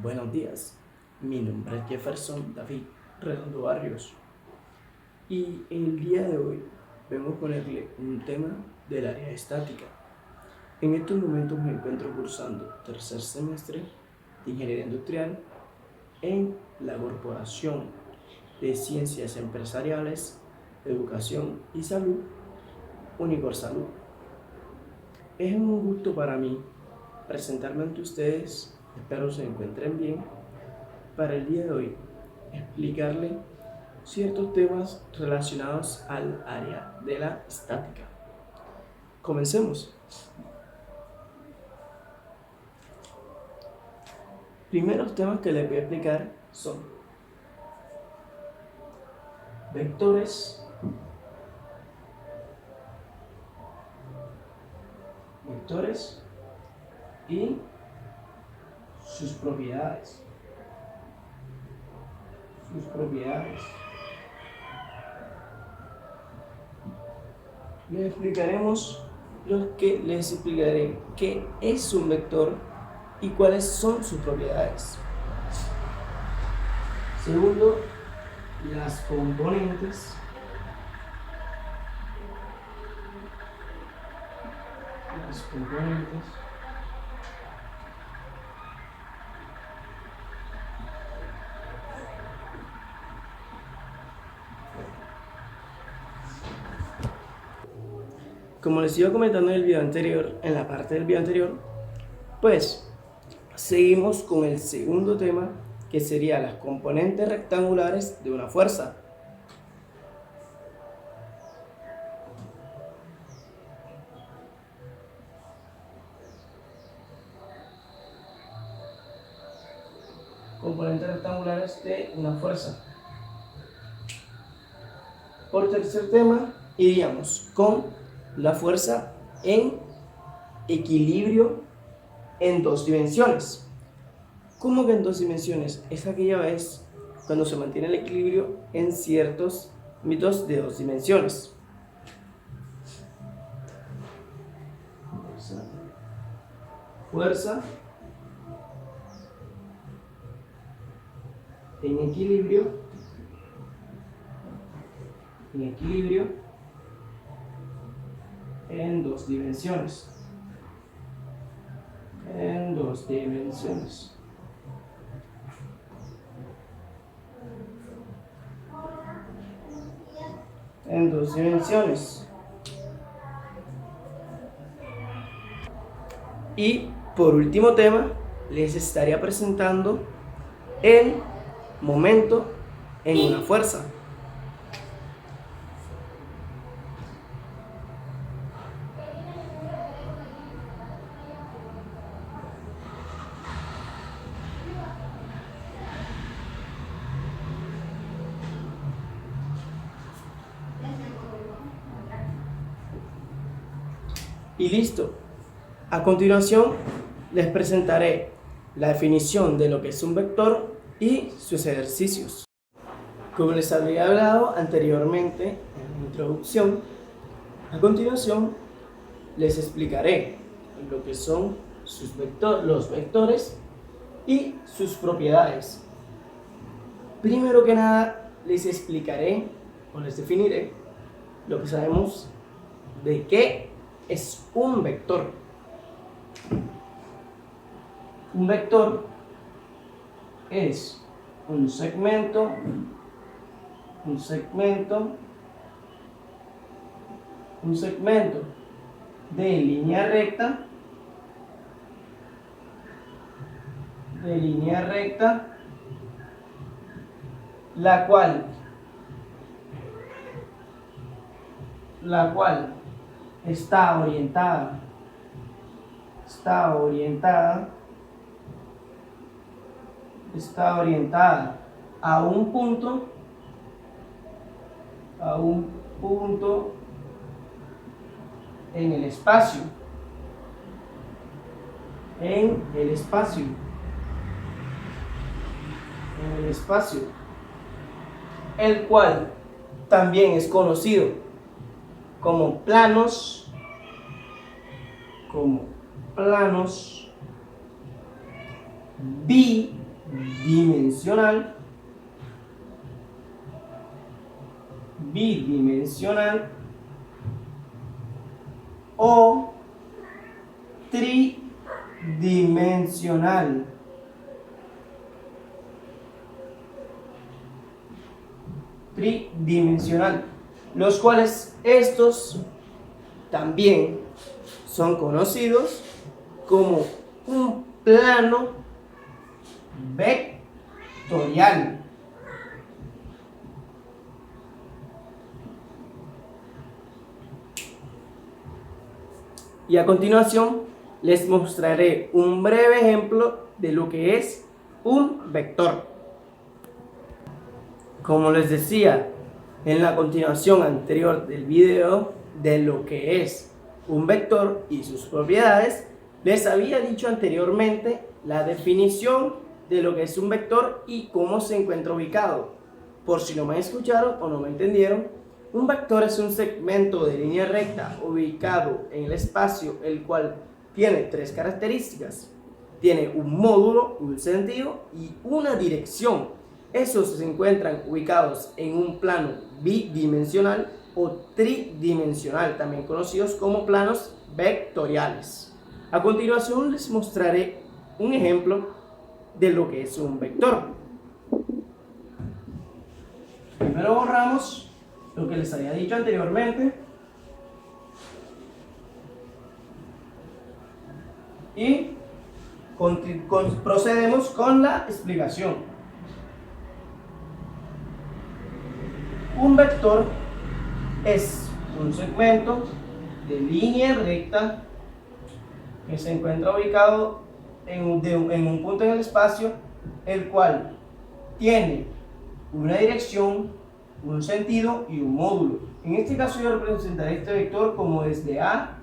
Buenos días, mi nombre es Jefferson David Redondo Barrios y el día de hoy vengo a ponerle un tema del área estática. En estos momentos me encuentro cursando tercer semestre de Ingeniería Industrial en la Corporación de Ciencias Empresariales, Educación y Salud, Unicorsalud. Es un gusto para mí presentarme ante ustedes, espero se encuentren bien, para el día de hoy explicarle ciertos temas relacionados al área de la estática. Comencemos. Primeros temas que les voy a explicar son vectores, y sus propiedades. Les explicaré qué es un vector y cuáles son sus propiedades. Segundo, las componentes. Como les iba comentando en el video anterior, en la parte del video anterior, pues seguimos con el segundo tema, que sería las componentes rectangulares de una fuerza. Componentes rectangulares de una fuerza. Por tercer tema, iríamos con la fuerza en equilibrio en dos dimensiones. ¿Cómo que en dos dimensiones? Es aquella vez cuando se mantiene el equilibrio en ciertos ámbitos de dos dimensiones. Fuerza en equilibrio en dos dimensiones. Y por último tema, les estaría presentando el momento en una fuerza. Y listo. A continuación les presentaré la definición de lo que es un vector y sus ejercicios. Como les había hablado anteriormente en la introducción, a continuación les explicaré lo que son los vectores y sus propiedades. Primero que nada les explicaré o les definiré lo que sabemos de qué es un vector. Un vector es un segmento de línea recta la cual está orientada a un punto en el espacio, el cual también es conocido como planos dimensional, bidimensional o tridimensional. Tridimensional, los cuales estos también son conocidos como un plano vectorial. Y a continuación les mostraré un breve ejemplo de lo que es un vector. Como les decía en la continuación anterior del video de lo que es un vector y sus propiedades, les había dicho anteriormente la definición de lo que es un vector y cómo se encuentra ubicado. Por si no me escucharon o no me entendieron, un vector es un segmento de línea recta ubicado en el espacio, el cual tiene tres características. Tiene un módulo, un sentido y una dirección. Esos se encuentran ubicados en un plano bidimensional o tridimensional, también conocidos como planos vectoriales. A continuación les mostraré un ejemplo de lo que es un vector. Primero borramos lo que les había dicho anteriormente y procedemos con la explicación. Un vector es un segmento de línea recta que se encuentra ubicado en un punto en el espacio, el cual tiene una dirección, un sentido y un módulo. En este caso yo representaré este vector como desde A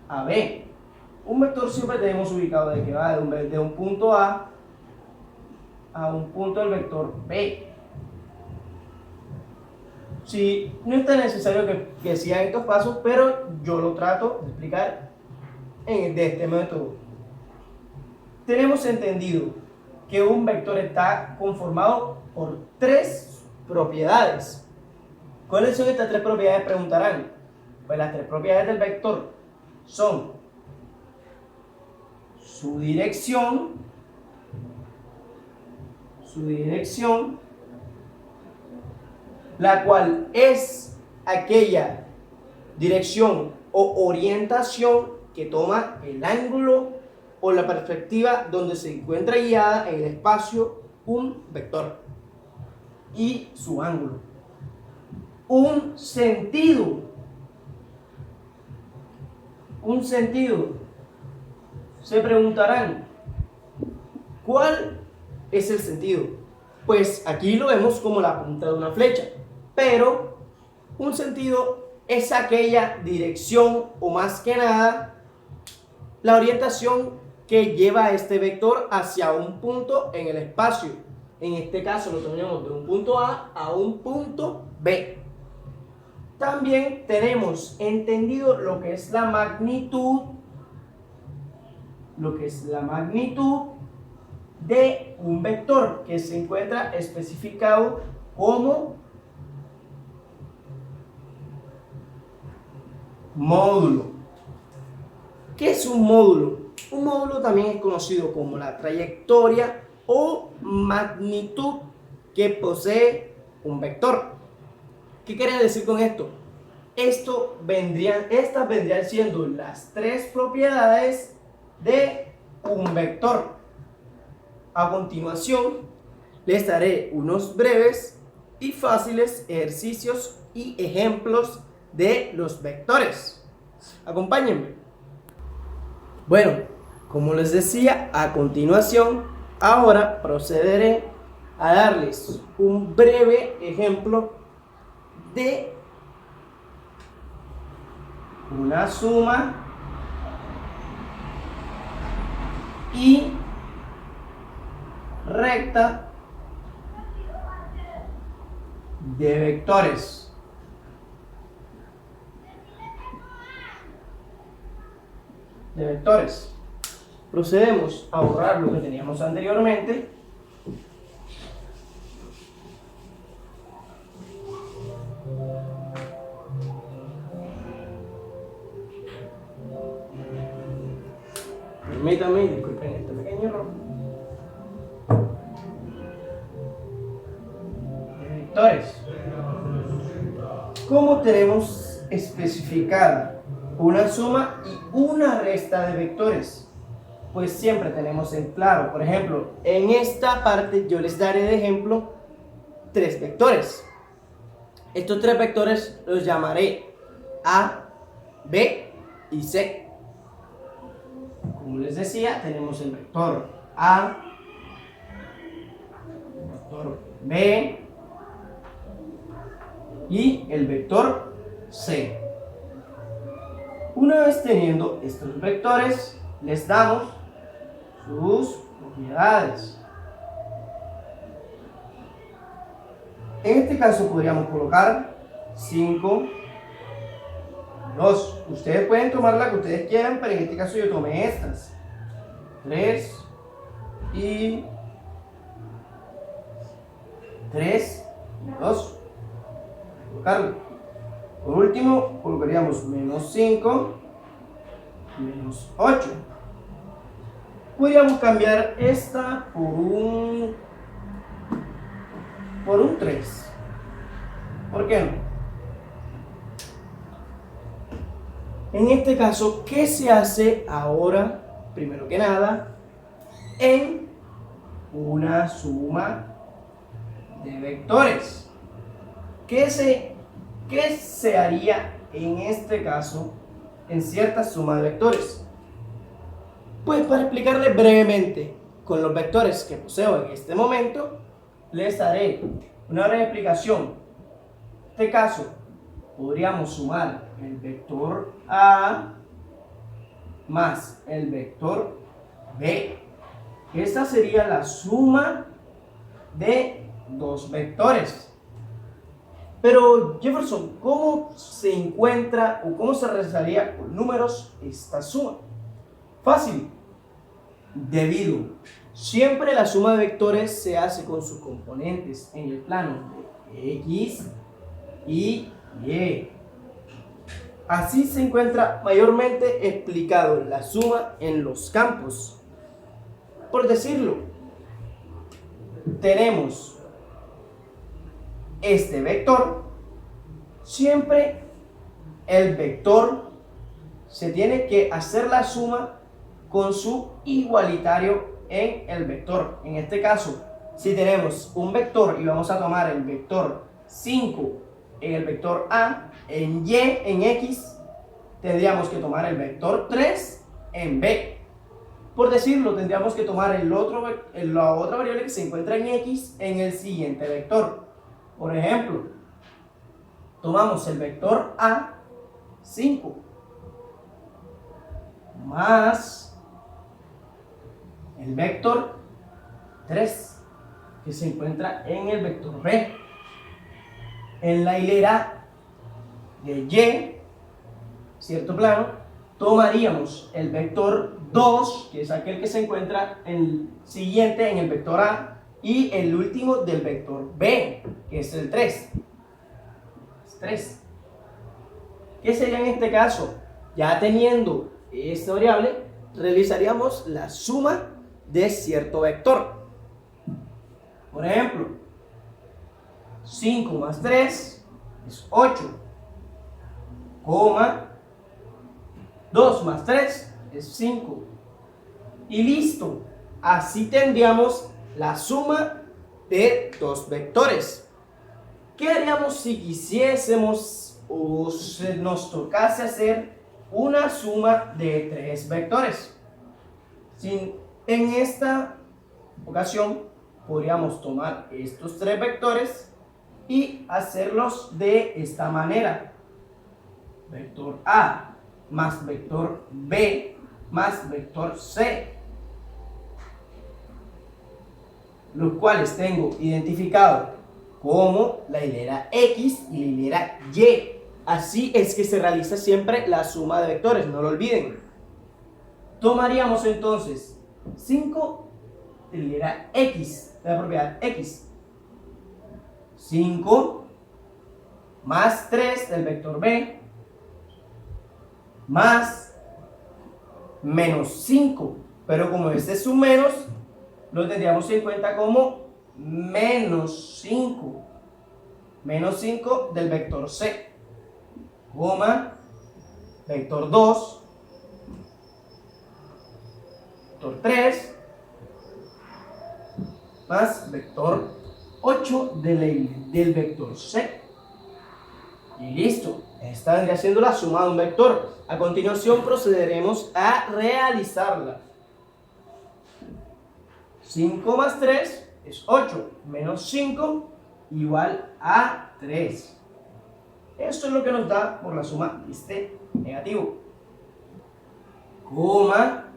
a B. Un vector siempre tenemos ubicado de que va de un punto A un punto del vector B. Sí, no es tan necesario que sigan estos pasos, pero yo lo trato de explicar de este método. Tenemos entendido que un vector está conformado por tres propiedades. ¿Cuáles son estas tres propiedades? Preguntarán. Pues las tres propiedades del vector son su dirección, la cual es aquella dirección o orientación que toma el ángulo o la perspectiva donde se encuentra guiada en el espacio un vector y su ángulo. Un sentido. Se preguntarán, ¿cuál es el sentido? Pues aquí lo vemos como la punta de una flecha, pero un sentido es aquella dirección o más que nada la orientación que lleva a este vector hacia un punto en el espacio. En este caso lo tenemos de un punto a un punto B. También tenemos entendido lo que es la magnitud, de un vector que se encuentra especificado como módulo. ¿Qué es un módulo? Un módulo también es conocido como la trayectoria o magnitud que posee un vector. ¿Qué quiere decir con esto? Estas vendrían siendo las tres propiedades de un vector. A continuación, les daré unos breves y fáciles ejercicios y ejemplos de los vectores. Acompáñenme. Bueno, como les decía, a continuación, ahora procederé a darles un breve ejemplo de una suma y recta de vectores. Procedemos a borrar lo que teníamos anteriormente Permítanme, disculpen este pequeño error. Vectores. ¿Cómo tenemos especificada una suma y una resta de vectores? Pues siempre tenemos en claro, por ejemplo, en esta parte yo les daré de ejemplo 3 vectores. Estos 3 vectores los llamaré A, B y C. Como les decía, tenemos el vector A, el vector B y el vector C. Una vez teniendo estos vectores, les damos sus propiedades. En este caso podríamos colocar 5, 2. Ustedes pueden tomar la que ustedes quieran, pero en este caso yo tomé estas. 3 y 2. Colocarlo. Por último, colocaríamos menos 5, menos 8. Podríamos cambiar esta por un 3. ¿Por qué no? En este caso, ¿qué se hace ahora? Primero que nada, en una suma de vectores. ¿Qué se haría en este caso en cierta suma de vectores? Pues para explicarles brevemente, con los vectores que poseo en este momento, les daré una breve explicación. En este caso, podríamos sumar el vector A más el vector B. Esta sería la suma de 2 vectores. Pero Jefferson, ¿cómo se encuentra o cómo se realizaría con números esta suma? Fácil. Debido siempre la suma de vectores se hace con sus componentes en el plano de X y Y. Así se encuentra mayormente explicado la suma en los campos. Por decirlo, tenemos este vector. Siempre el vector se tiene que hacer la suma con su igualitario en el vector. En este caso, si tenemos un vector y vamos a tomar el vector 5 en el vector A, en Y, en X, tendríamos que tomar el vector 3 en B. Por decirlo, tendríamos que tomar la otra variable que se encuentra en X en el siguiente vector. Por ejemplo, tomamos el vector A, 5, más el vector 3, que se encuentra en el vector B. En la hilera de Y, cierto plano, tomaríamos el vector 2, que es aquel que se encuentra siguiente en el vector A, y el último del vector B, que es el 3. 3. ¿Qué sería en este caso? Ya teniendo esta variable, realizaríamos la suma de cierto vector. Por ejemplo, 5 más 3 es 8, 2 más 3 es 5. Y listo. Así tendríamos la suma de 2 vectores. ¿Qué haríamos si quisiésemos o nos tocase hacer una suma de 3 vectores? En esta ocasión podríamos tomar estos 3 vectores y hacerlos de esta manera. Vector A más vector B más vector C, los cuales tengo identificado como la hilera X y la hilera Y. Así es que se realiza siempre la suma de vectores, no lo olviden. Tomaríamos entonces 5 utilizará X, la propiedad X. 5 más 3 del vector B más menos 5. Pero como este es un menos, lo tendríamos en cuenta como menos 5. Menos 5 del vector C, coma, vector 2, vector 3, más vector 8 del vector C. Y listo, esta vendría siendo la suma de un vector. A continuación procederemos a realizarla. 5 más 3 es 8, menos 5 igual a 3. Esto es lo que nos da por la suma de este negativo. Coma,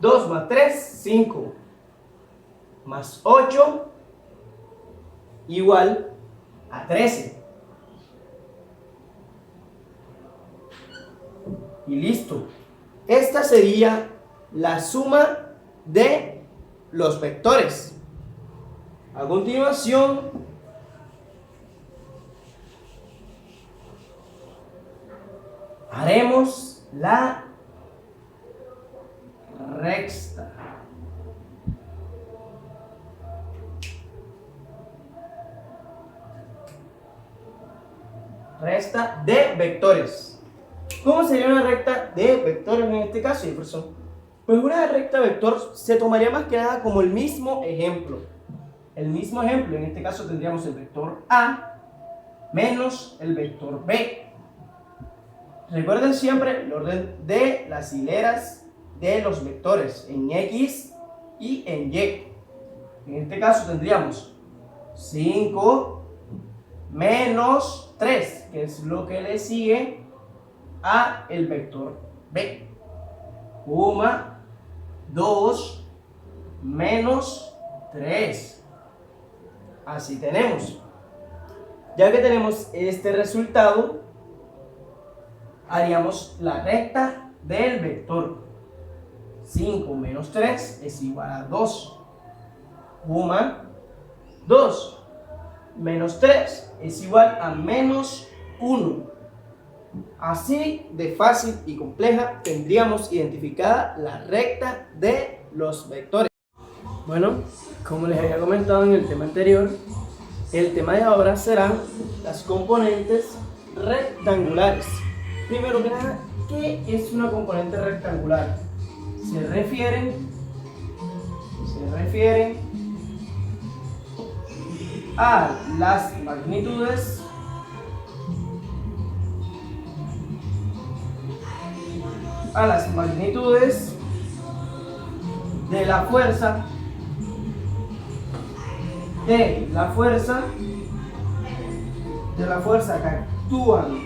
2 más 3, 5, más 8 igual a 13. Y listo. Esta sería la suma de los vectores. A continuación, haremos la recta. Recta de vectores. ¿Cómo sería una recta de vectores en este caso, Jefferson? Pues una recta vector se tomaría más que nada como el mismo ejemplo. El mismo ejemplo, en este caso tendríamos el vector A menos el vector B. Recuerden siempre el orden de las hileras de los vectores en X y en Y. En este caso tendríamos 5 menos 3, que es lo que le sigue a el vector B, coma 2 menos 3. Así tenemos. Ya que tenemos este resultado, haríamos la recta del vector. 5 menos 3 es igual a 2, coma 2 menos 3 es igual a menos 1. Así de fácil y compleja tendríamos identificada la recta de los vectores. Bueno, como les había comentado en el tema anterior, el tema de ahora serán las componentes rectangulares. Primero que nada, ¿qué es una componente rectangular? Se refieren a las magnitudes de la fuerza que actúan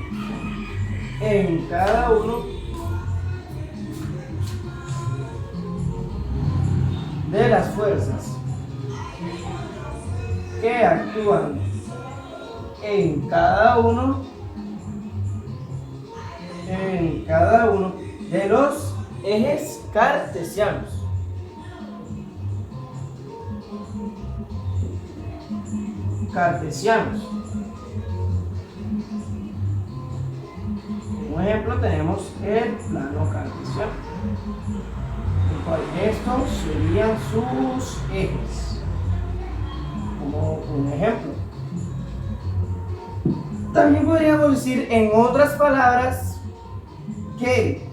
en cada uno de las fuerzas que actúan en cada uno de los ejes cartesianos. Un ejemplo tenemos el plano cartesiano, el cual estos serían sus ejes, como un ejemplo. También podríamos decir, en otras palabras, que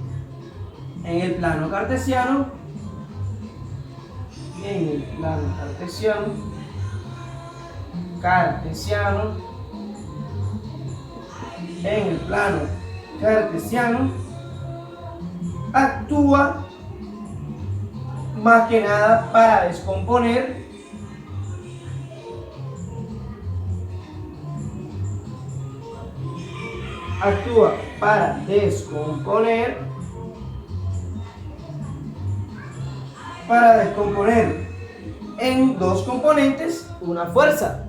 en el plano cartesiano, en el plano cartesiano actúa más que nada para descomponer en dos componentes una fuerza.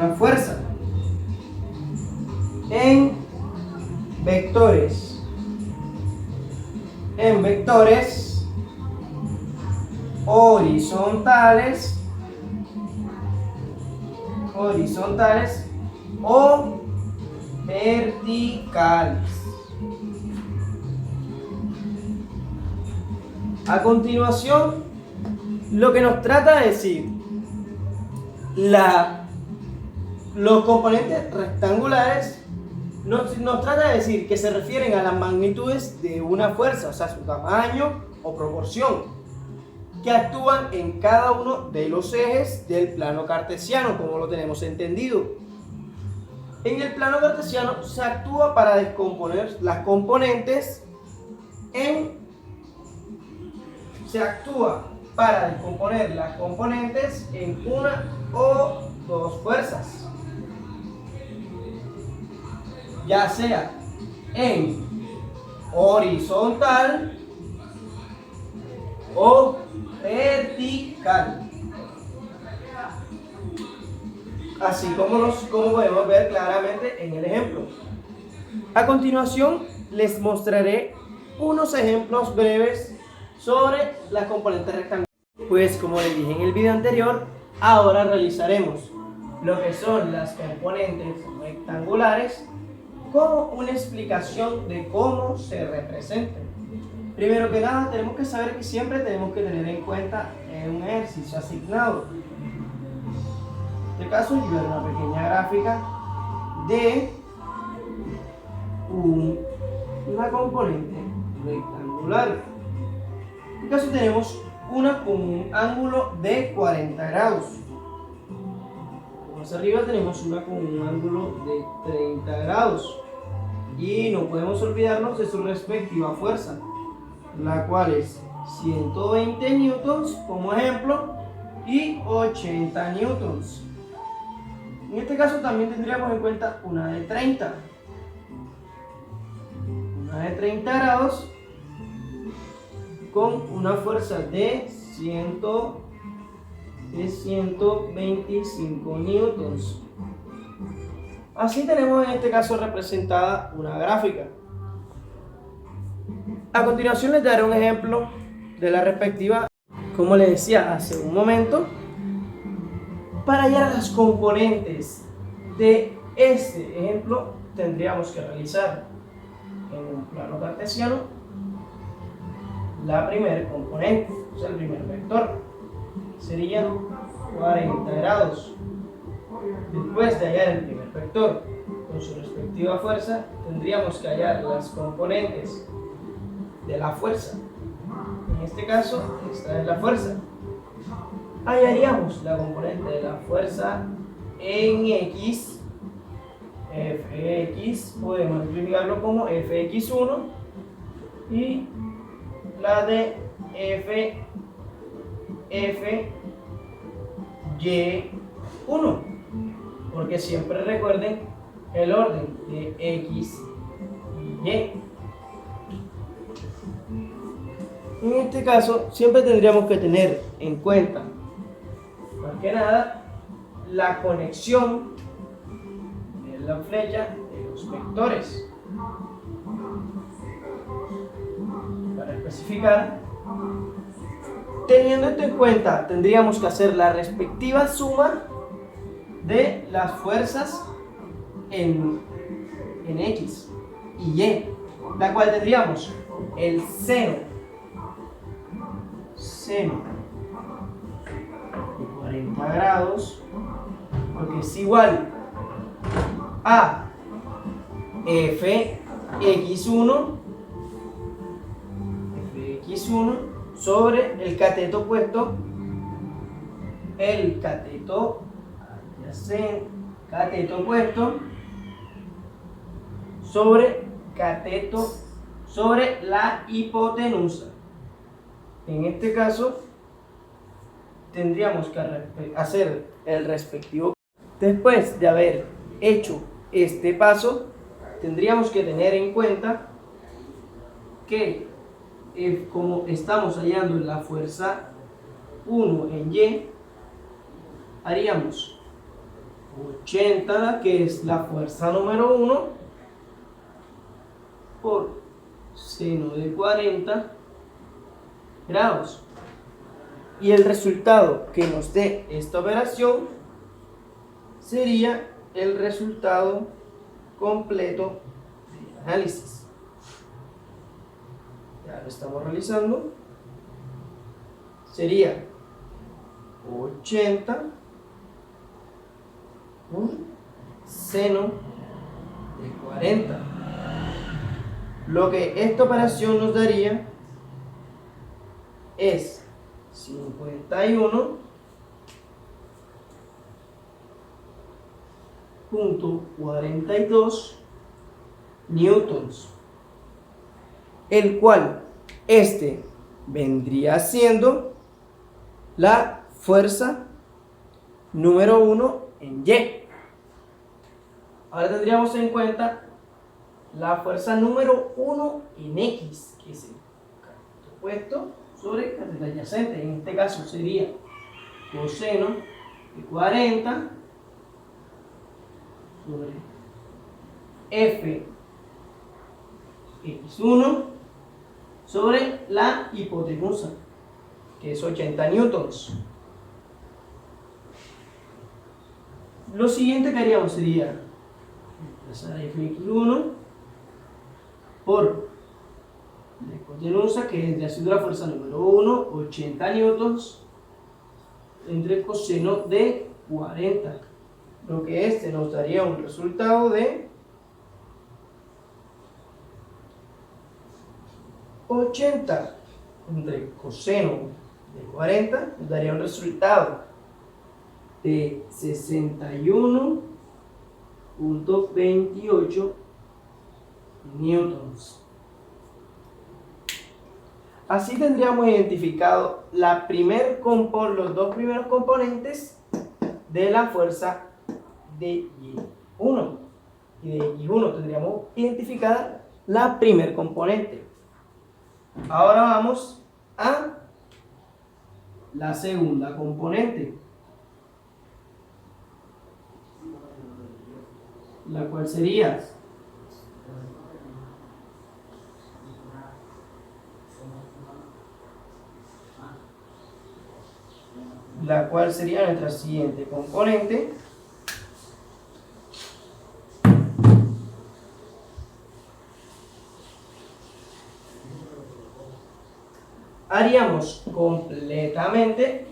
una fuerza en vectores horizontales o verticales. A continuación, lo que nos trata de decir los componentes rectangulares nos trata de decir que se refieren a las magnitudes de una fuerza, o sea, su tamaño o proporción, que actúan en cada uno de los ejes del plano cartesiano, como lo tenemos entendido. En el plano cartesiano se actúa para descomponer las componentes en una o dos fuerzas, ya sea en horizontal o vertical, así como podemos ver claramente en el ejemplo. A continuación les mostraré unos ejemplos breves sobre las componentes rectangulares. Pues como les dije en el video anterior, ahora realizaremos lo que son las componentes rectangulares como una explicación de cómo se representan. Primero que nada, tenemos que saber que siempre tenemos que tener en cuenta un ejercicio asignado. En este caso, yo haré una pequeña gráfica de una componente rectangular. En este caso tenemos una con un ángulo de 40 grados. Más arriba tenemos una con un ángulo de 30 grados. Y no podemos olvidarnos de su respectiva fuerza, la cual es 120 newtons como ejemplo y 80 newtons. En este caso también tendríamos en cuenta una de 30 grados con una fuerza de 125 newtons. Así tenemos en este caso representada una gráfica. A continuación les daré un ejemplo de la respectiva, como les decía hace un momento. Para hallar las componentes de este ejemplo tendríamos que realizar en un plano cartesiano la primera componente, o sea el primer vector, sería 40 grados. Después de hallar el primer vector con su respectiva fuerza, tendríamos que hallar las componentes de la fuerza. En este caso, esta es la fuerza. Hallaríamos la componente de la fuerza en X, Fx, podemos explicarlo como Fx1, y la de Fy1, porque siempre recuerden el orden de X y Y. En este caso, siempre tendríamos que tener en cuenta, más que nada, la conexión de la flecha de los vectores. Para especificar, teniendo esto en cuenta, tendríamos que hacer la respectiva suma de las fuerzas en X y Y, la cual tendríamos el seno de 40 grados, porque es igual a Fx1 sobre el cateto opuesto, el cateto opuesto sobre la hipotenusa. En este caso tendríamos que hacer el respectivo. Después de haber hecho este paso, tendríamos que tener en cuenta que como estamos hallando la fuerza 1 en Y, haríamos 80, que es la fuerza número 1, por seno de 40 grados. Y el resultado que nos dé esta operación sería el resultado completo del análisis. Ya lo estamos realizando. Sería 80 por seno de 40. Lo que esta operación nos daría es 51.42 newtons, el cual vendría siendo la fuerza número 1 en Y. Ahora tendríamos en cuenta la fuerza número 1 en X, que es el cateto opuesto sobre cateto adyacente. En este caso sería coseno de 40 sobre F X1 sobre la hipotenusa, que es 80 newtons. Lo siguiente que haríamos sería reemplazar Fx1 por la hipotenusa, que vendría siendo la fuerza número 1, 80 newtons, entre coseno de 40. Lo que nos daría un resultado de 80 entre coseno de 40, nos daría un resultado de 61.28 newtons. Así tendríamos identificado los dos primeros componentes de la fuerza de Y1. Y de Y1 tendríamos identificada la primer componente. Ahora vamos a la segunda componente, la cual sería nuestra siguiente componente. Haríamos completamente,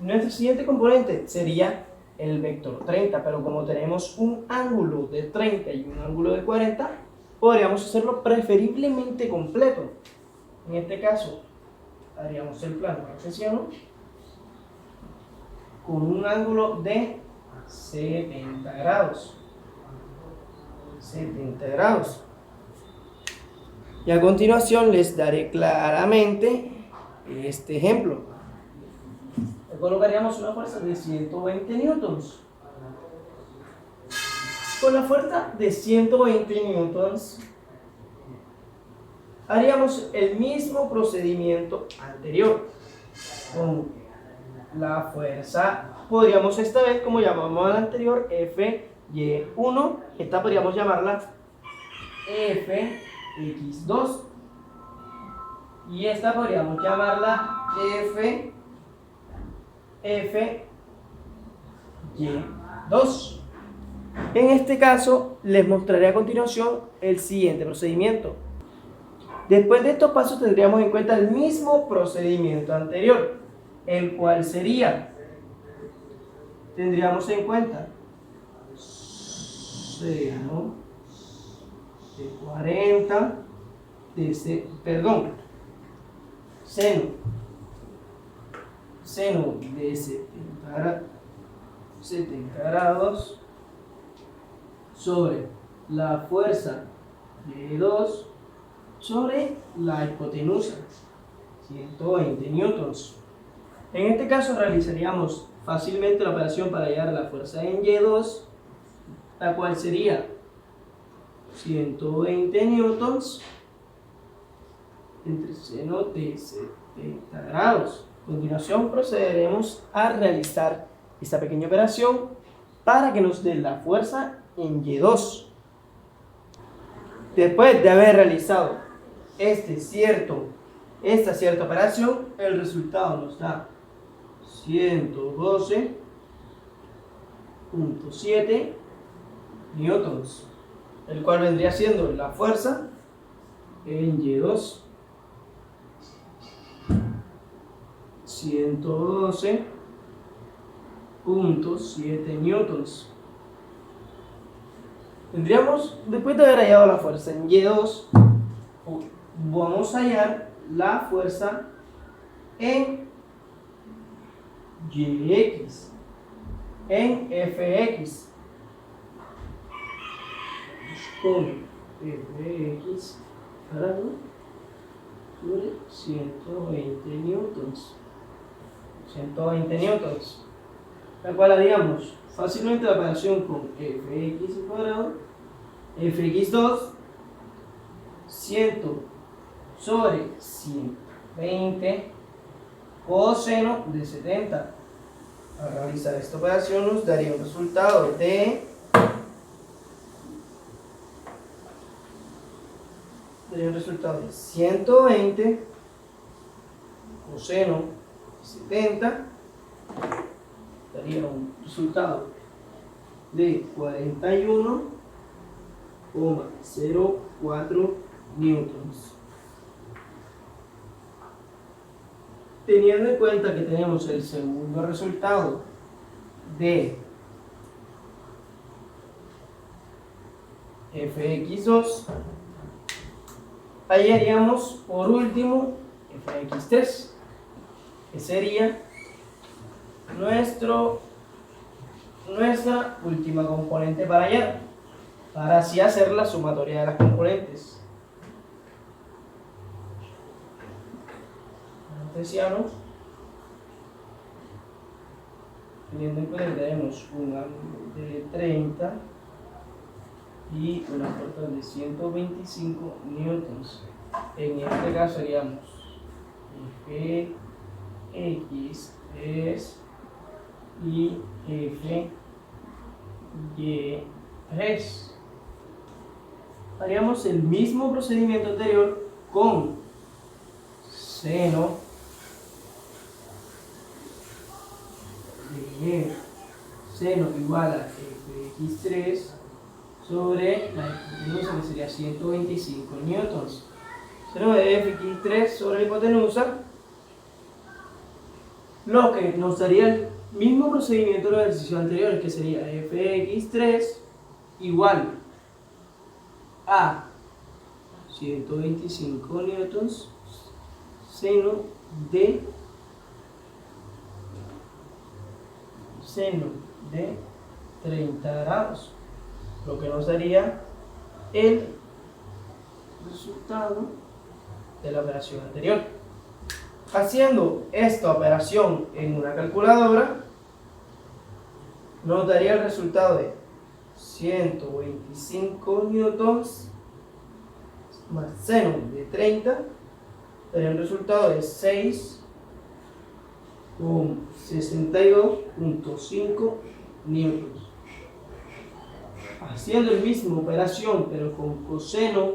nuestra siguiente componente sería el vector 30, pero como tenemos un ángulo de 30 y un ángulo de 40, podríamos hacerlo preferiblemente completo. En este caso, haríamos el plano cartesiano con un ángulo de 70 grados. 70 grados. Y a continuación les daré claramente este ejemplo. Colocaríamos una fuerza de 120 newtons. Con la fuerza de 120 newtons haríamos el mismo procedimiento anterior. Con la fuerza, podríamos esta vez, como llamamos a la anterior, Fy1, esta podríamos llamarla Fx2, y esta podríamos llamarla Fy2. En este caso, les mostraré a continuación el siguiente procedimiento. Después de estos pasos tendríamos en cuenta el mismo procedimiento anterior, el cual sería, tendríamos en cuenta seno de 40, seno de 70 grados sobre la fuerza de 2 sobre la hipotenusa, 120 newtons. En este caso realizaríamos fácilmente la operación para hallar la fuerza en Y2, la cual sería 120 newtons entre seno de 70 grados. A continuación procederemos a realizar esta pequeña operación para que nos dé la fuerza en Y2. Después de haber realizado esta cierta operación, el resultado nos da 112.7 newtons, el cual vendría siendo la fuerza en Y2. 112.7 newtons. Tendríamos, después de haber hallado la fuerza en Y2, vamos a hallar la fuerza en YX, en FX. Con FX sobre 120 newtons. 120 newtons. La cual haríamos fácilmente la operación con Fx cuadrado, Fx2, 100 sobre 120 coseno de 70. Al realizar esta operación nos daría un resultado de 120 coseno de 70, daría un resultado de 41,04 newtons. Teniendo en cuenta que tenemos el segundo resultado de Fx2, hallaríamos por último Fx3, que sería nuestra última componente para hallar, para así hacer la sumatoria de las componentes. Cartesiano, teniendo en cuenta que tenemos un ángulo de 30 y una fuerza de 125 newtons. En este caso haríamos Fx3 y Fy3. Haríamos el mismo procedimiento anterior con seno igual a Fx3 sobre la hipotenusa, que sería 125 newtons. Seno de Fx3 sobre la hipotenusa, lo que nos daría el mismo procedimiento de los ejercicios anteriores, que sería Fx3 igual a 125 newtons seno de 30 grados, lo que nos daría el resultado de la operación anterior. Haciendo esta operación en una calculadora, nos daría el resultado de 125 newtons más seno de 30, daría un resultado de 6,62.5 newtons. Haciendo la misma operación pero con coseno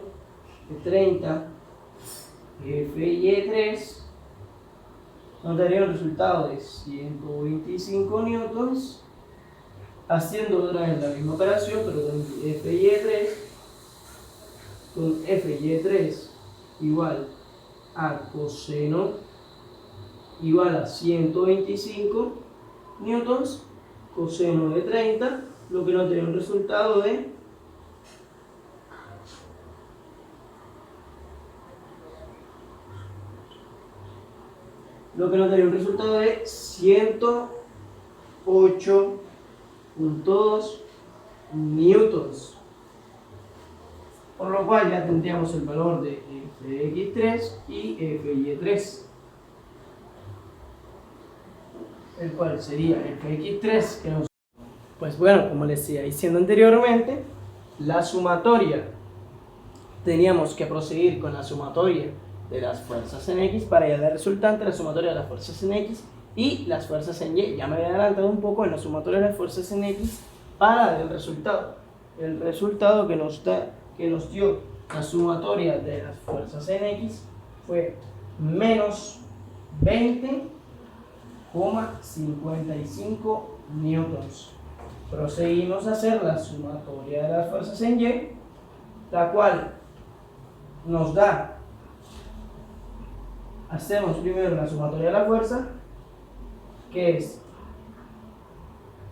de 30, Fy3, nos daría un resultado de 125 newtons. Haciendo otra vez la misma operación pero con Fy3 igual a coseno igual a 125 newtons coseno de 30, lo que nos daría un resultado de 108.2 newtons. Por lo cual ya tendríamos el valor de Fx3 y Fy3, el cual sería Fx3 que nos... Pues bueno, como les decía diciendo anteriormente, la sumatoria, teníamos que proseguir con la sumatoria de las fuerzas en X para hallar la resultante, la sumatoria de las fuerzas en X y las fuerzas en Y. Ya me había adelantado un poco en la sumatoria de las fuerzas en X, para el resultado. El resultado que nos dio la sumatoria de las fuerzas en X fue menos 20,55 newtons. Proseguimos a hacer la sumatoria de las fuerzas en Y, la cual nos da, hacemos primero la sumatoria de la fuerza, que es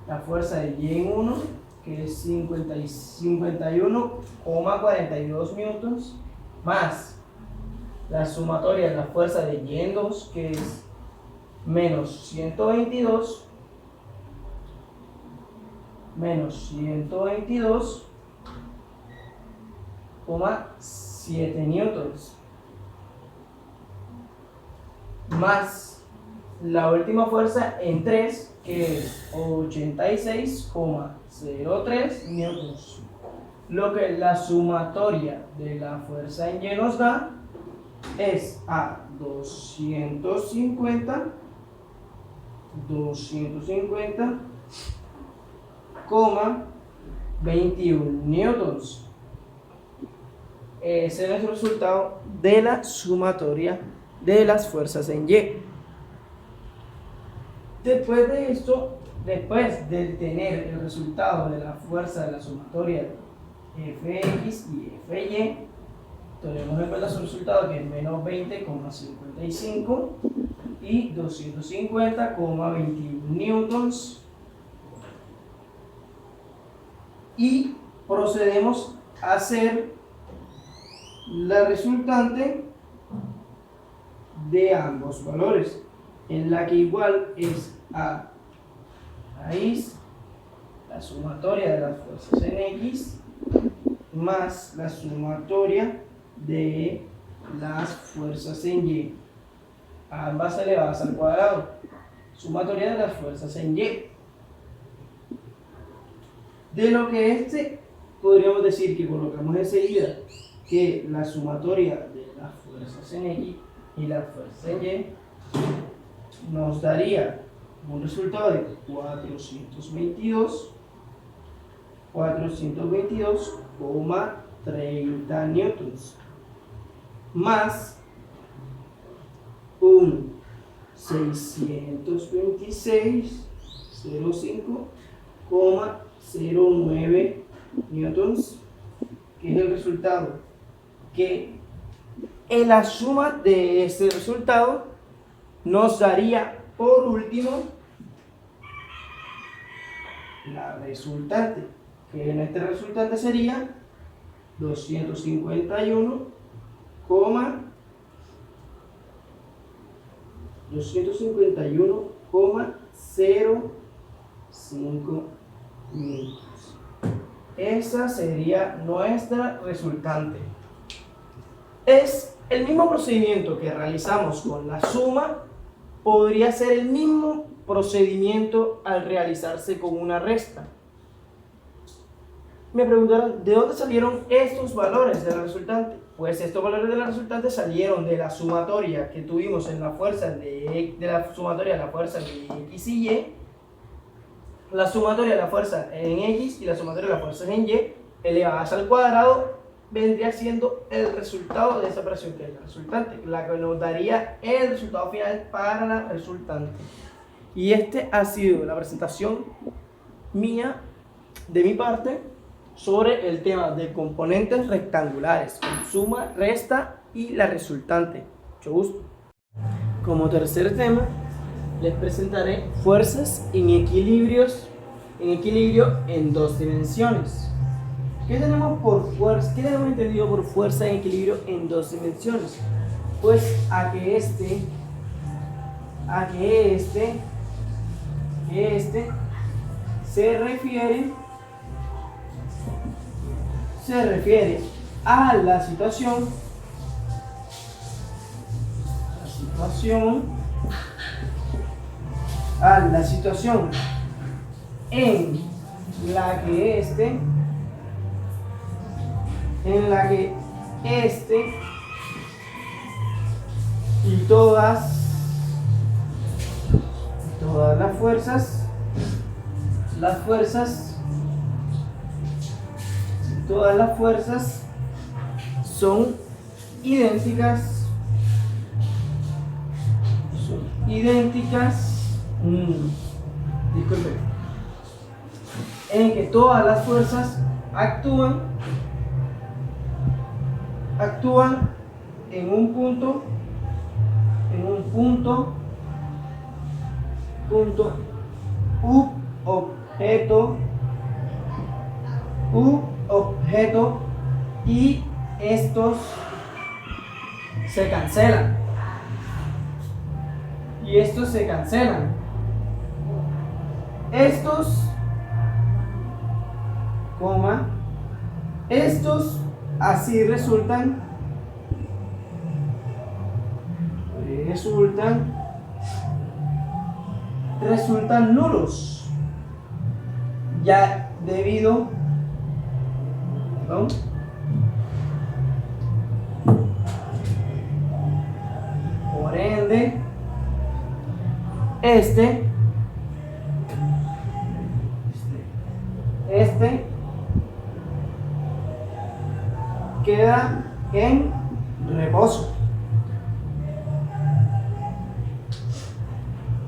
la fuerza de Y en 1, que es 51,42 newtons, más la sumatoria de la fuerza de Y en 2, que es menos 122,7 newtons, más la última fuerza en 3, que es 86,03 newtons. Lo que la sumatoria de la fuerza en Y nos da es a 250,21 newtons. Ese es el resultado de la sumatoria de las fuerzas en Y. Después de esto, después de tener el resultado de la fuerza de la sumatoria de Fx y Fy, tenemos en cuenta su resultado, que es menos 20,55 y 250,21 newtons, y procedemos a hacer la resultante de ambos valores, en la que igual es a raíz la sumatoria de las fuerzas en X más la sumatoria de las fuerzas en Y, ambas elevadas al cuadrado. Sumatoria de las fuerzas en Y. De lo que podríamos decir que colocamos enseguida que la sumatoria de las fuerzas en X y las fuerzas en Y nos daría un resultado de 422,30 newtons, más un 626,05,09 newtons, que es el resultado que en la suma de este resultado nos daría por último la resultante, que en este resultante sería 251,05 minutos. Esa sería nuestra resultante. Es el mismo procedimiento que realizamos con la suma, podría ser el mismo procedimiento al realizarse con una resta. Me preguntaron, ¿de dónde salieron estos valores de la resultante? Pues estos valores de la resultante salieron de la sumatoria que tuvimos en la fuerza de la sumatoria de la fuerza de X y Y, la sumatoria de la fuerza en X y la sumatoria de la fuerza en Y elevadas al cuadrado, vendría siendo el resultado de esa operación, que es la resultante, la que nos daría el resultado final para la resultante. Y ha sido la presentación mía, de mi parte, sobre el tema de componentes rectangulares, con suma, resta y la resultante. Mucho gusto. Como tercer tema, les presentaré fuerzas en equilibrio en dos dimensiones. ¿Qué tenemos entendido por fuerza en equilibrio en dos dimensiones? Pues a que este se refiere a la situación en la que y todas las fuerzas todas las fuerzas son idénticas, disculpe, en que todas las fuerzas actúan en un punto u objeto y estos se cancelan. Estos así resultan nulos, ya debido por ende este queda en reposo.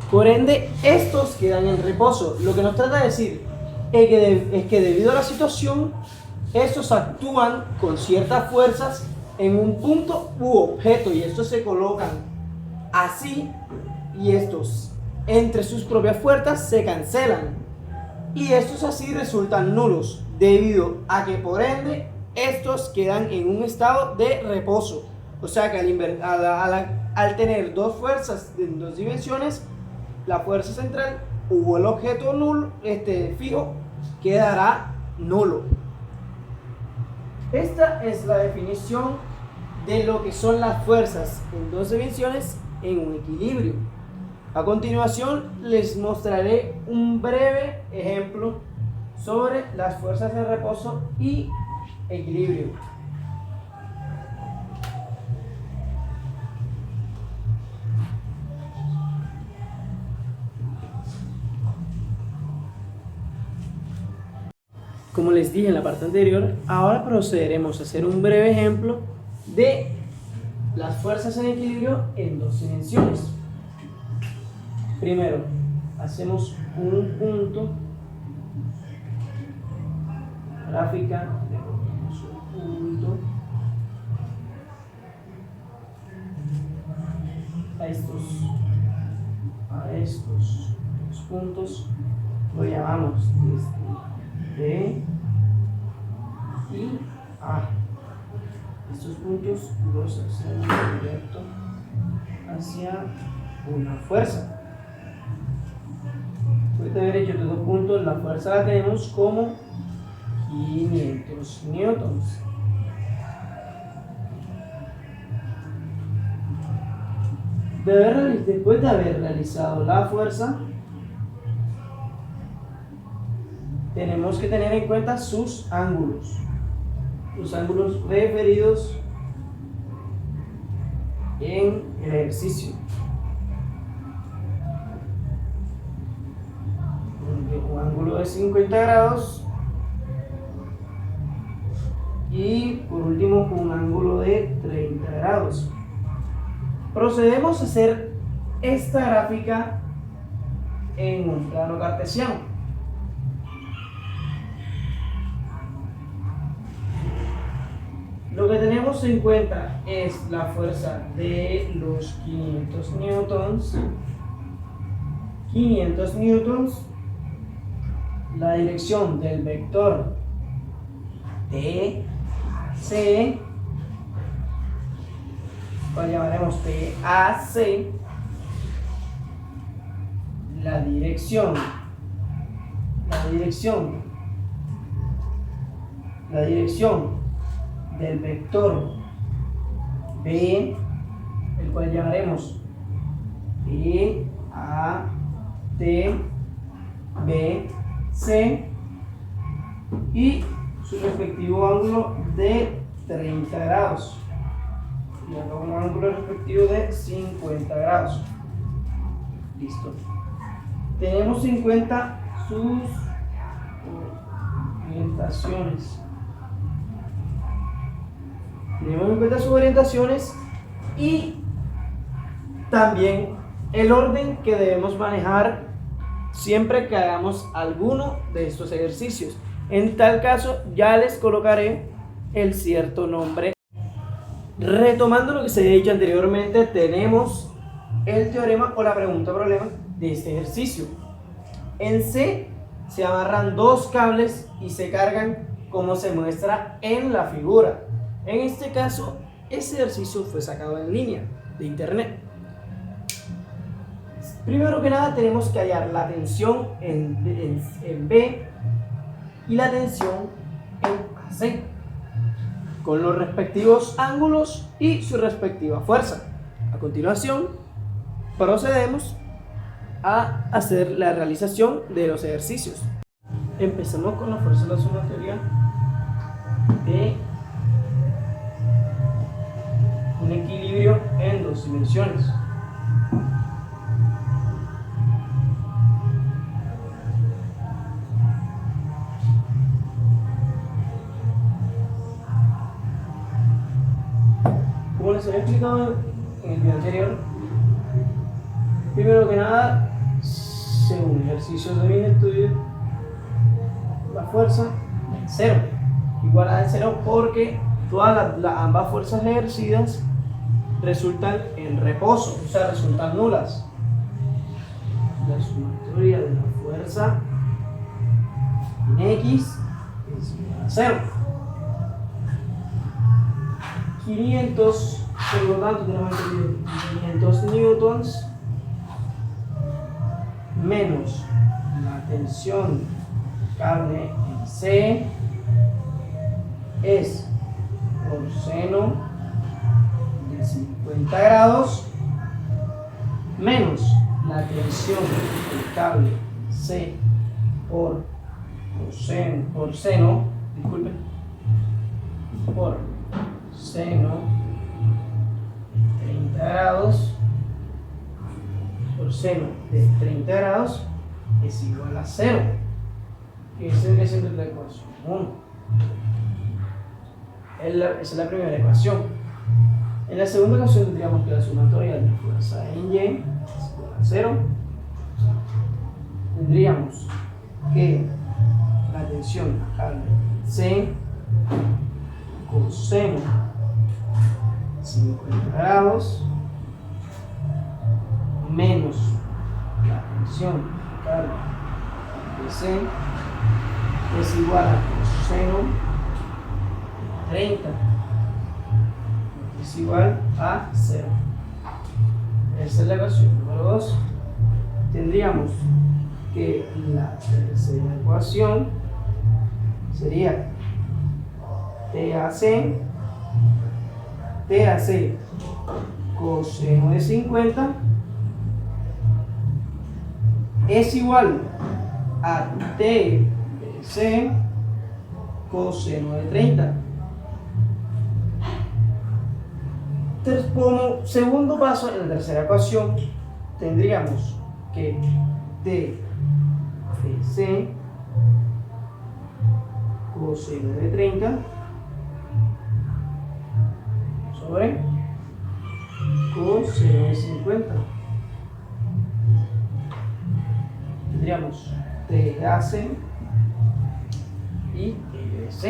Por ende, estos quedan en reposo. Lo que nos trata de decir es que debido a la situación, estos actúan con ciertas fuerzas en un punto u objeto y estos se colocan así y estos entre sus propias fuerzas se cancelan y estos así resultan nulos debido a que por ende estos quedan en un estado de reposo. O sea que al tener dos fuerzas en dos dimensiones, la fuerza central o el objeto nulo, fijo, quedará nulo. Esta es la definición de lo que son las fuerzas en dos dimensiones en un equilibrio. A continuación les mostraré un breve ejemplo sobre las fuerzas de reposo y equilibrio. Como les dije en la parte anterior, ahora procederemos a hacer un breve ejemplo de las fuerzas en equilibrio en dos dimensiones. Primero, hacemos un punto, gráfica, le ponemos un punto a estos dos puntos, lo llamamos D y A. Estos puntos los hacemos directo hacia una fuerza. Después de haber hecho estos dos puntos, la fuerza la tenemos como 500 newtons. Después de haber realizado la fuerza, tenemos que tener en cuenta sus ángulos. Los ángulos referidos en el ejercicio. Un ángulo de 50 grados y por último un ángulo de 30 grados. Procedemos a hacer esta gráfica en un plano cartesiano. Lo que tenemos en cuenta es la fuerza de los 500 newtons, la dirección del vector TC, cual llamaremos TAC, la dirección del vector B, el cual llamaremos BC, y su respectivo ángulo de 30 grados y acá un ángulo respectivo de 50 grados. Listo. Tenemos en cuenta sus orientaciones. tenemos en cuenta sus orientaciones y también el orden que debemos manejar siempre que hagamos alguno de estos ejercicios. En tal caso, ya les colocaré el cierto nombre. Retomando lo que se ha dicho anteriormente, tenemos el teorema o la pregunta-problema de este ejercicio. En C se amarran dos cables y se cargan como se muestra en la figura. En este caso, ese ejercicio fue sacado en línea de internet. Primero que nada tenemos que hallar la tensión en B y la tensión en AC, con los respectivos ángulos y su respectiva fuerza. A continuación, procedemos a hacer la realización de los ejercicios. Empecemos con la fuerza de la sumatoria de un equilibrio en dos dimensiones. Como les había explicado en el video anterior, primero que nada, según ejercicios de mi estudio, la fuerza es 0, igual a 0 porque todas ambas fuerzas ejercidas resultan en reposo, o sea, resultan nulas. La sumatoria de la fuerza en X es igual a 0. 500, por lo tanto tenemos que 500 newtons menos la tensión cable en C es por seno de 50 grados menos la tensión del cable C por seno de 30 grados por seno de 30 grados es igual a 0, que esa es la ecuación 1. Esa es la primera ecuación. En la segunda ecuación tendríamos que la sumatoria de la fuerza en Y es igual a 0. Tendríamos que la tensión cable C coseno 50 grados menos la tensión cable de C es igual a coseno 30, es igual a 0. Esa es la ecuación número 2. Tendríamos que la tercera ecuación sería TAC coseno de 50 es igual a TBC coseno de 30. Como segundo paso, en la tercera ecuación tendríamos que TBC coseno de 30 sobre coseno de 50. Tendríamos TAC y TBC.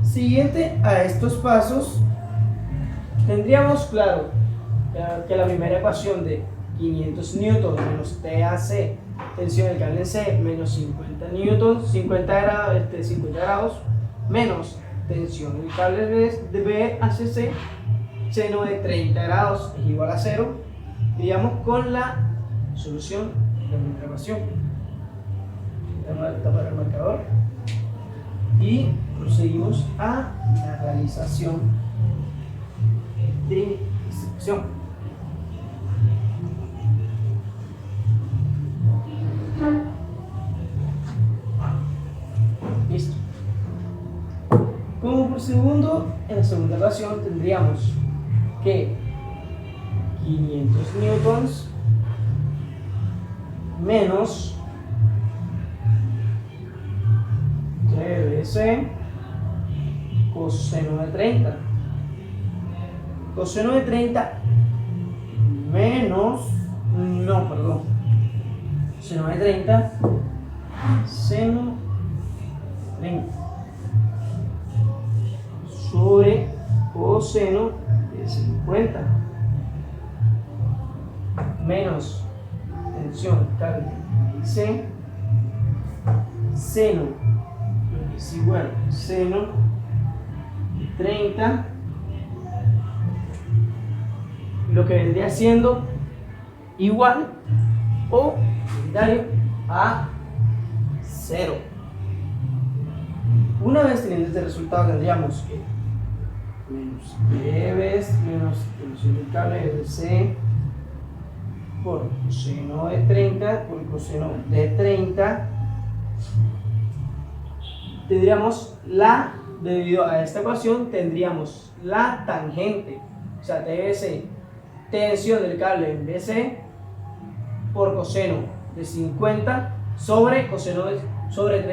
Siguiente a estos pasos, tendríamos claro que la primera ecuación de 500 newtons menos TAC, tensión del cable C, menos 50 newtons, 50 grados, menos tensión del cable B hacia C, seno de 30 grados es igual a 0, diríamos con la solución de la primera ecuación. Vamos a tapar el marcador y proseguimos a la realización de esta ecuación. Listo. Como por segundo, en la segunda ecuación tendríamos que 500 newtons menos TBC coseno de 30. Coseno de 30 menos, no, perdón, seno de 30, seno 30 sobre coseno de 50 menos, atención, cálculo, C, seno es igual a seno de 30, lo que vendría siendo igual o igualitario a 0. Una vez teniendo este resultado tendríamos que menos debes menos tensión del cable de C por coseno de 30 por coseno de 30 tendríamos la, debido a esta ecuación tendríamos la tangente, o sea TBC, tensión del cable en BC por coseno de 50 sobre coseno de, sobre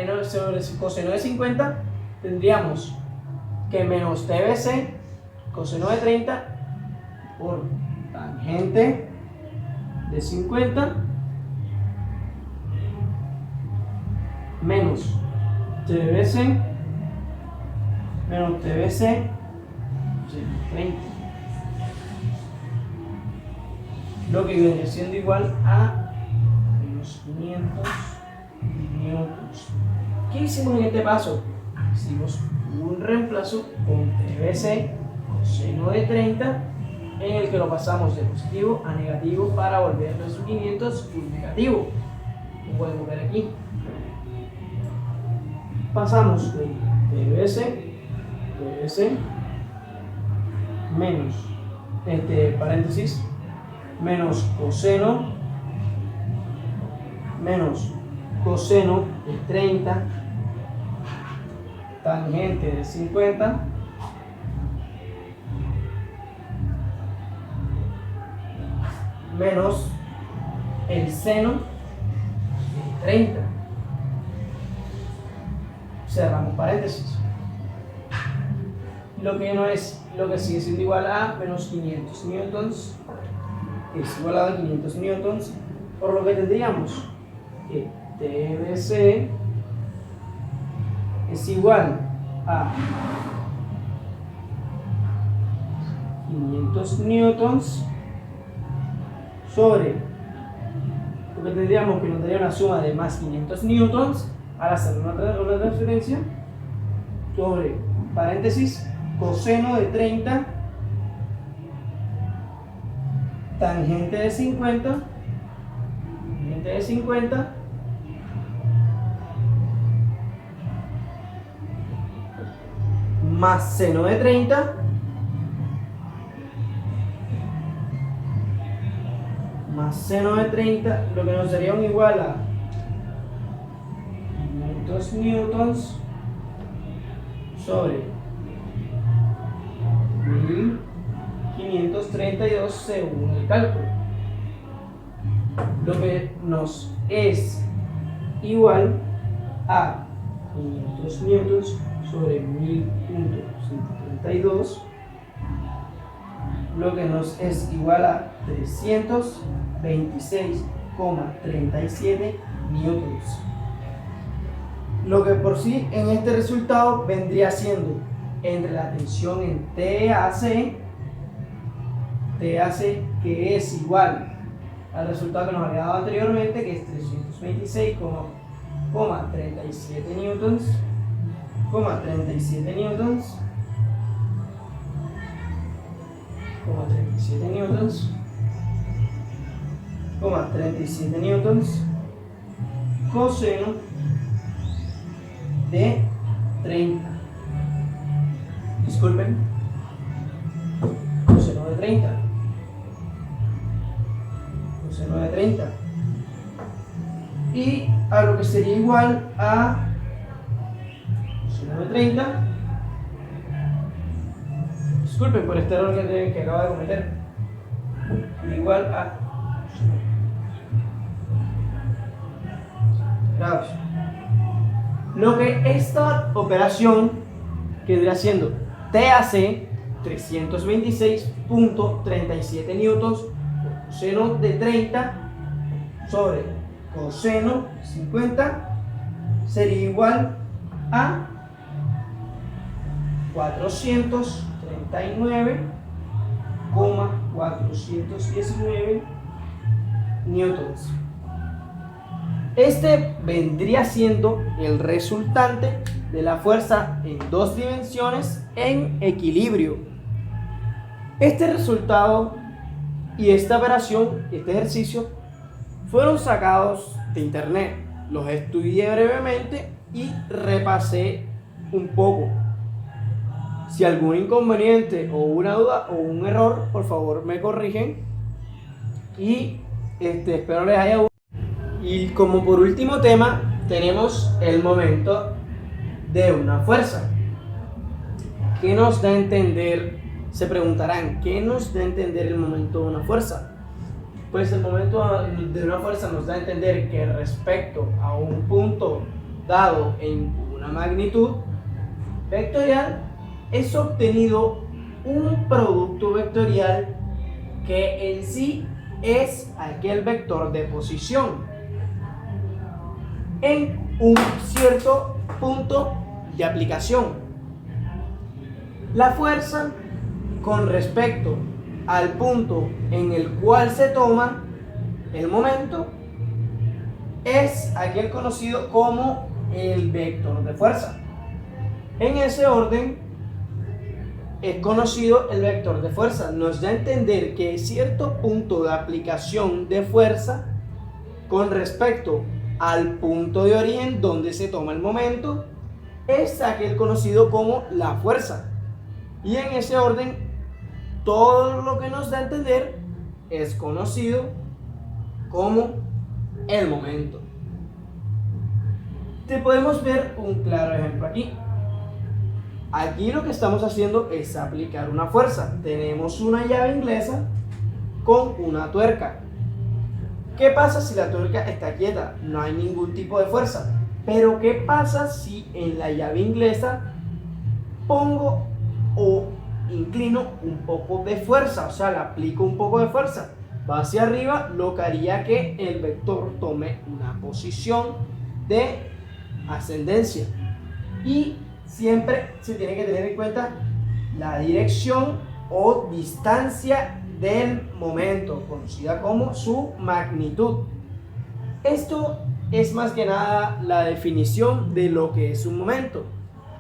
coseno de 50 tendríamos que menos TBC coseno de 30 por tangente de 50 menos TBC menos TBC de 30, lo que viene siendo igual a menos 500 newtons. ¿Qué hicimos en este paso? Hicimos un reemplazo con TBC coseno de 30 en el que lo pasamos de positivo a negativo para volver nuestros 500 un negativo, como podemos ver aquí. Pasamos de TBC menos, entre paréntesis, menos coseno de 30 tangente de 50 menos el seno de 30. Cerramos paréntesis. Lo que sigue siendo igual a menos 500 newtons es igual a 500 newtons, por lo que tendríamos que TBC es igual a 500 newtons sobre, porque tendríamos que nos daría una suma de más 500 newtons al hacer una transferencia sobre paréntesis coseno de 30 tangente de 50 más seno de 30 más seno de 30, lo que nos daría un igual a 500 newtons sobre 1532 según el cálculo, lo que nos es igual a 500 newtons sobre 1000.132, lo que nos es igual a 326,37 newtons, lo que por sí en este resultado vendría siendo entre la tensión en TAC que es igual al resultado que nos había dado anteriormente, que es 326,37 newtons, coseno de 30. Disculpen, coseno de 30. Y a lo que sería igual a coseno de 30. Disculpen por este error que acabo de cometer. Igual a grados. Lo que esta operación que vendría siendo TAC 326.37 newtons por coseno de 30 sobre coseno 50 sería igual a 439,419 newtons. Este vendría siendo el resultante de la fuerza en dos dimensiones en equilibrio. Este resultado y esta operación, este ejercicio, fueron sacados de internet. Los estudié brevemente y repasé un poco. Si algún inconveniente o una duda o un error, por favor me corrigen y espero les haya gustado. Y como por último tema tenemos el momento de una fuerza. ¿Qué nos da a entender? Se preguntarán, ¿qué nos da a entender el momento de una fuerza? Pues el momento de una fuerza nos da a entender que respecto a un punto dado en una magnitud vectorial es obtenido un producto vectorial que en sí es aquel vector de posición en un cierto punto de aplicación. La fuerza con respecto al punto en el cual se toma el momento es aquel conocido como el vector de fuerza. En ese orden es conocido el vector de fuerza. Nos da a entender que cierto punto de aplicación de fuerza con respecto al punto de origen donde se toma el momento es aquel conocido como la fuerza. Y en ese orden todo lo que nos da a entender es conocido como el momento. Te podemos ver un claro ejemplo aquí. Aquí lo que estamos haciendo es aplicar una fuerza. Tenemos una llave inglesa con una tuerca. ¿Qué pasa si la tuerca está quieta? No hay ningún tipo de fuerza. Pero ¿qué pasa si en la llave inglesa pongo o inclino un poco de fuerza? O sea, le aplico un poco de fuerza. Va hacia arriba, lo que haría que el vector tome una posición de ascendencia. Y siempre se tiene que tener en cuenta la dirección o distancia del momento, conocida como su magnitud. Esto es más que nada la definición de lo que es un momento.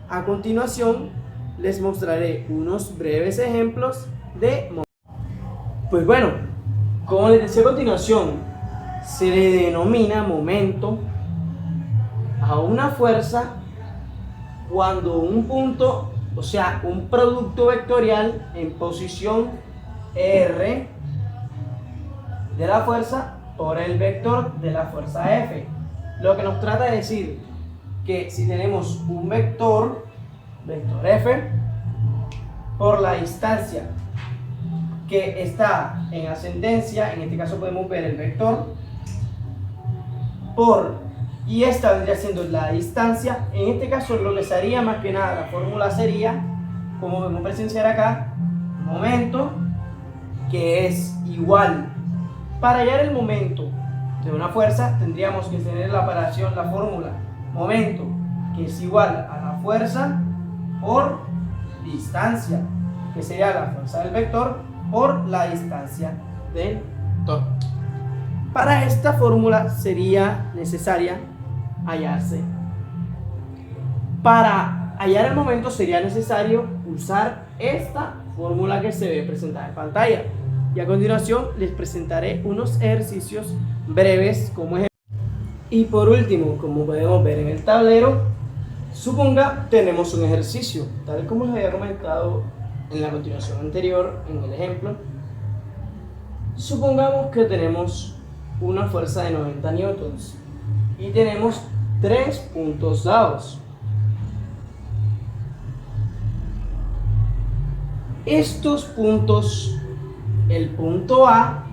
A continuación les mostraré unos breves ejemplos de momento. Pues bueno, como les decía a continuación, se le denomina momento a una fuerza cuando un punto, o sea, un producto vectorial en posición R de la fuerza por el vector de la fuerza F. Lo que nos trata de decir que si tenemos un vector F, por la distancia que está en ascendencia, en este caso podemos ver el vector, y esta vendría siendo la distancia. En este caso lo que sería más que nada, la fórmula sería, como podemos presenciar acá, momento, que es igual. Para hallar el momento de una fuerza tendríamos que tener la operación, la fórmula momento, que es igual a la fuerza por distancia, que sería la fuerza del vector por la distancia del vector. Para esta fórmula sería necesaria hallarse. Para hallar el momento sería necesario usar esta fórmula que se ve presentada en pantalla. Y a continuación les presentaré unos ejercicios breves como ejemplo. Y por último, como podemos ver en el tablero, suponga tenemos un ejercicio, tal como les había comentado en la continuación anterior, en el ejemplo. Supongamos que tenemos una fuerza de 90 newtons y tenemos 3 puntos dados. Estos puntos, el punto A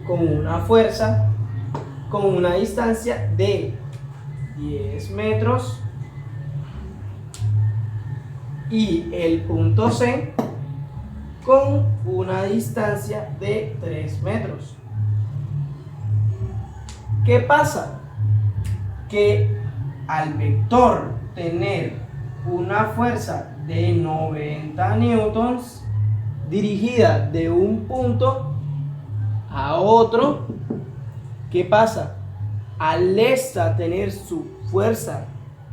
con una fuerza con una distancia de 10 metros y el punto C con una distancia de 3 metros. ¿Qué pasa? Que al vector tener una fuerza de 90 newtons dirigida de un punto a otro, ¿qué pasa? Al esta tener su fuerza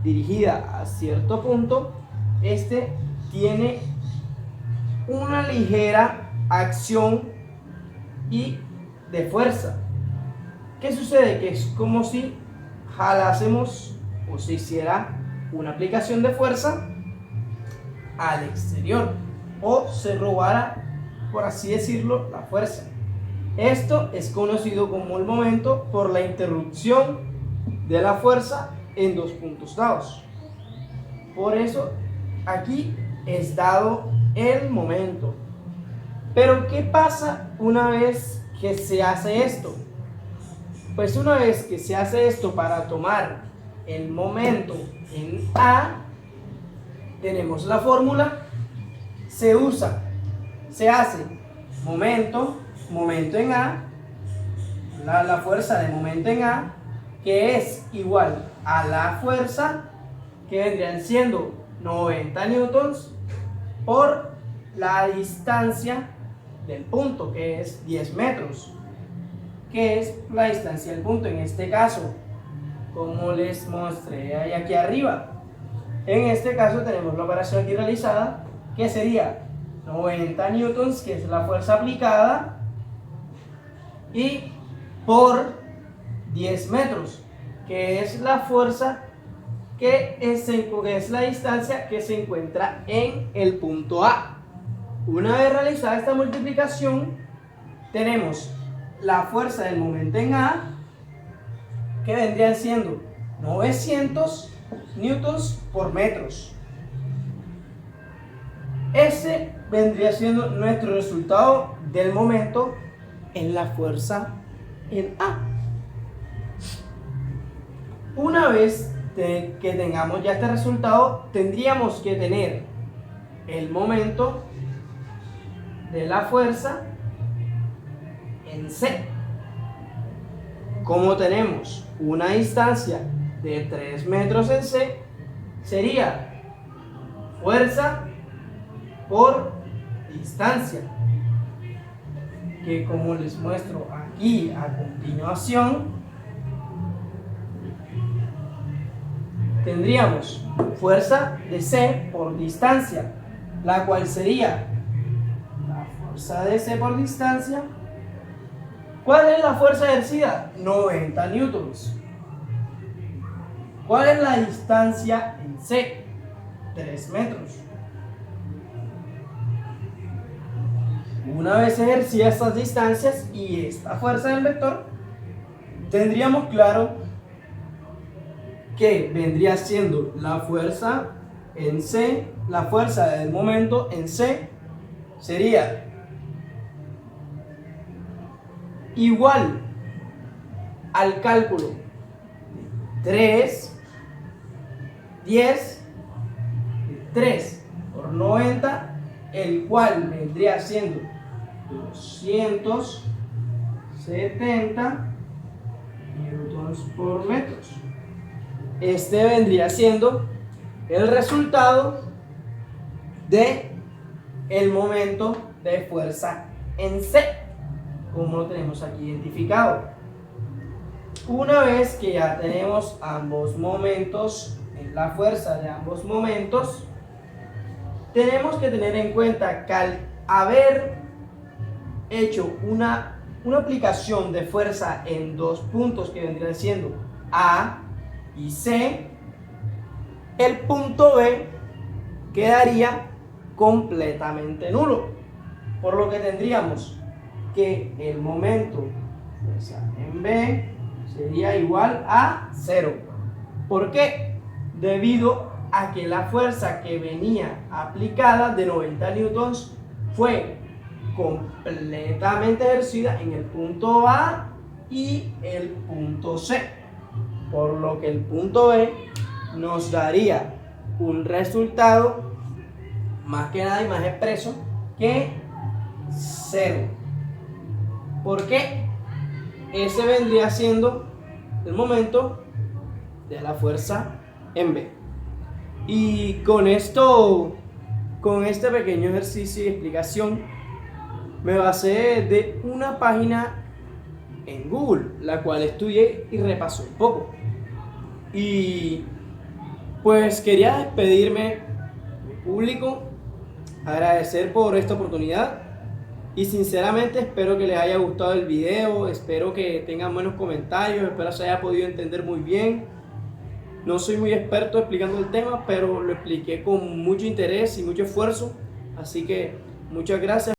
dirigida a cierto punto, este tiene una ligera acción y de fuerza. ¿Qué sucede? Que es como si jalásemos o se hiciera una aplicación de fuerza al exterior o se robara, por así decirlo, la fuerza. Esto es conocido como el momento por la interrupción de la fuerza en dos puntos dados. Por eso aquí es dado el momento. Pero ¿qué pasa una vez que se hace esto? Pues una vez que se hace esto para tomar el momento en A, tenemos la fórmula, se hace momento en A, la fuerza de momento en A, que es igual a la fuerza, que vendrían siendo 90 newtons, por la distancia del punto, que es 10 metros, que es la distancia del punto en este caso, como les mostré ahí aquí arriba. En este caso tenemos la operación aquí realizada, que sería 90 newtons, que es la fuerza aplicada, y por 10 metros, que es la fuerza que es la distancia que se encuentra en el punto A. Una vez realizada esta multiplicación, tenemos la fuerza del momento en A, que vendrían siendo 900 newtons por metros. Ese vendría siendo nuestro resultado del momento en la fuerza en A. Una vez que tengamos ya este resultado, tendríamos que tener el momento de la fuerza en C. Como tenemos una distancia de 3 metros en C, sería fuerza por distancia, que como les muestro aquí a continuación, tendríamos fuerza de C por distancia, la cual sería la fuerza de C por distancia. ¿Cuál es la fuerza ejercida? 90 newtons. ¿Cuál es la distancia en C? 3 metros. Una vez ejercidas estas distancias y esta fuerza del vector, tendríamos claro que vendría siendo la fuerza en C, la fuerza del momento en C sería igual al cálculo 3 por 90, el cual vendría siendo 270 newtons por metros. Este vendría siendo el resultado de el momento de fuerza en C, como lo tenemos aquí identificado. Una vez que ya tenemos ambos momentos, la fuerza de ambos momentos, tenemos que tener en cuenta que al haber hecho una aplicación de fuerza en dos puntos que vendrían siendo A y C, el punto B quedaría completamente nulo, por lo que tendríamos que el momento fuerza en B sería igual a 0. ¿Por qué? Debido a que la fuerza que venía aplicada de 90 newtons fue completamente ejercida en el punto A y el punto C, por lo que el punto B nos daría un resultado más que nada y más expreso que 0. Porque ese vendría siendo el momento de la fuerza en B. Y con esto, con este pequeño ejercicio y explicación, me basé de una página en Google, la cual estudié y repasé un poco. Y pues quería despedirme de mi público, agradecer por esta oportunidad y sinceramente espero que les haya gustado el video, espero que tengan buenos comentarios, espero se haya podido entender muy bien. No soy muy experto explicando el tema, pero lo expliqué con mucho interés y mucho esfuerzo, así que muchas gracias.